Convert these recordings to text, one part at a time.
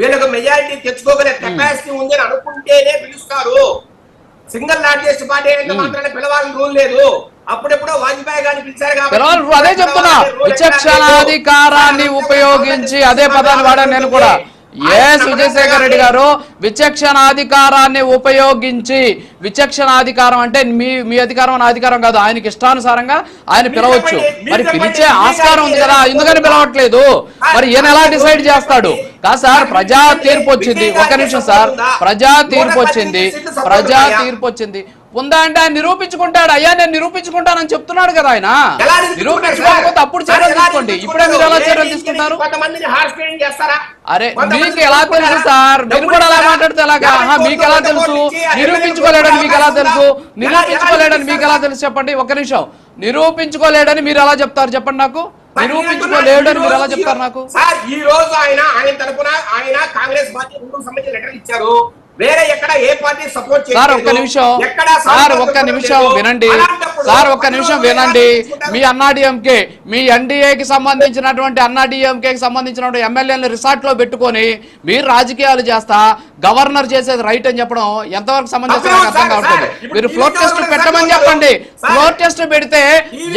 వీళ్ళకు majority తెచ్చుకోగల capacity ఉంది అని అనుకుంటేనే పిలుస్తారు. సింగిల్ లార్జెస్ట్ పార్టీ అయితే మాత్రమే పిలవాలని రూల్ లేదు. అప్పుడెప్పుడో వాజ్పేయి గారిని పిలిచారు కాబట్టి అదే చెప్తున్నా, విచక్షణాధికారాన్ని ఉపయోగించి అదే పదాన్ని వాడాను నేను కూడా. విజయశేఖర్ రెడ్డి గారు విచక్షణాధికారాన్ని ఉపయోగించి, విచక్షణాధికారం అంటే మీ అధికారం నా అధికారం కాదు, ఆయనకి ఇష్టానుసారంగా ఆయన పిలవచ్చు. మరి పిలిచే ఆస్కారం ఉంది కదా, ఎందుకని పిలవట్లేదు? మరి ఈయన ఎలా డిసైడ్ చేస్తాడు? కాదు సార్, ప్రజా తీర్పు వచ్చింది. ఒక నిమిషం సార్, ప్రజా తీర్పు వచ్చింది ఉందా అంటే ఆయన నిరూపించుకుంటాడు. అయ్యా నేను నిరూపించుకుంటానని చెప్తున్నాడు కదా ఆయన. నిరూపించుకోకపోతే అప్పుడు చర్యలు తీసుకోండి. ఇప్పుడే మీరు ఎలా చర్యలు తీసుకుంటారు? అరే మీకు ఎలా తెలుసు సార్? మీరు కూడా ఎలా మాట్లాడితే ఎలాగా? మీకు ఎలా తెలుసు? నిరూపించుకోలేడని మీకు ఎలా తెలుసు? చెప్పండి. ఒక నిమిషం, నిరూపించుకోలేడని మీరు ఎలా చెప్తారు చెప్పండి నాకు? నిరూపించుకోలేడని మీరు ఎలా చెప్తారు నాకు? ఈ రోజు ఆయన తరపున ఆయన కాంగ్రెస్ పార్టీ సంబంధించిన లెటర్ ఇచ్చారు. వేరే ఎక్కడ ఏ పార్టీ సపోర్ట్ చేయలేదు. సార్ ఒక్క నిమిషం వినండి. మీ అన్నాడీఎంకే, మీ ఎన్డీఏకి సంబంధించినటువంటి అన్నాడీఎంకేకి సంబంధించినటువంటి ఎమ్మెల్యేలను రిసార్ట్ లో పెట్టుకొని మీరు రాజకీయాలు చేస్తా గవర్నర్ చేసేది రైట్ అని చెప్పడం ఎంతవరకు సమంజసం అర్థం కావట్లేదు. మీరు ఫ్లోర్ టెస్ట్ పెట్టమని చెప్పండి. ఫ్లోర్ టెస్ట్ పెడితే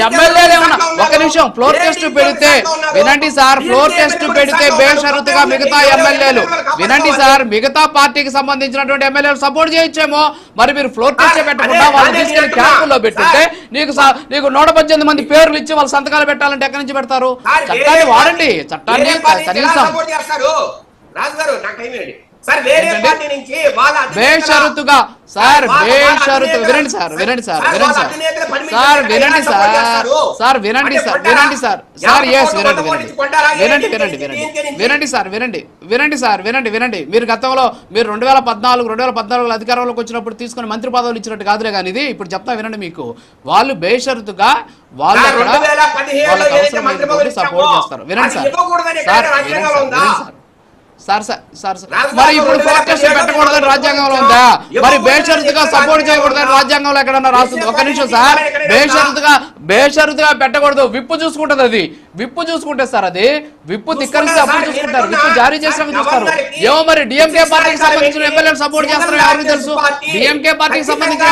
ఎమ్మెల్యేలు ఏమన్నా, ఒక నిమిషం, ఫ్లోర్ టెస్ట్ పెడితే వినండి సార్, ఫ్లోర్ టెస్ట్ పెడితే బేషరతుగా మిగతా ఎమ్మెల్యేలు, వినండి సార్, మిగతా పార్టీకి సంబంధించినటువంటి ఎమ్మెల్యేలు సపోర్ట్ చేయొచ్చేమో. మరి మీరు ఫ్లోర్ టెస్ట్ పెట్టకుండా వాళ్ళు తీసుకెళ్లి క్యాంపుల్లో పెట్టుంటే నీకు 118 మంది పేర్లు ఇచ్చి వాళ్ళు సంతకాలు పెట్టాలంటే ఎక్కడి నుంచి పెడతారు? చట్టాన్ని వాడండి, చట్టాన్ని కనీసం బేషరతుగా సార్, వినండి సార్, వినండి సార్, మీరు గతంలో మీరు 2014 అధికారంలోకి వచ్చినప్పుడు తీసుకుని మంత్రి పదవులు ఇచ్చినట్టు కాదులే కానీ ఇది ఇప్పుడు చెప్తా వినండి. మీకు వాళ్ళు బేషరతుగా వాళ్ళు వాళ్ళకి అవసరమైన సపోర్ట్ చేస్తారు. వినండి సార్, మరి ఇప్పుడు ఫ్లోర్ టెస్ట్ పెట్టకూడదని రాజ్యాంగంలో ఉందా? మరి బేషరతుగా సపోర్ట్ చేయకూడదని రాజ్యాంగంలో ఎక్కడన్నా రాస్తుంది? ఒక నిమిషం సార్, బేషరతుగా పెట్టకూడదు. విప్పు చూసుకుంటది, అది విప్పు చూసుకుంటే సార్, అది విప్పు ధిక్కరిస్తే అప్పుడు చూసుకుంటారు, విప్పు జారీ చేసినాక చూస్తారు. ఏమో మరి డిఎంకే పార్టీకి సంబంధించిన ఎమ్మెల్యేలు సపోర్ట్ చేస్తారో ఎవరికి తెలుసు? డిఎంకే పార్టీకి సంబంధించిన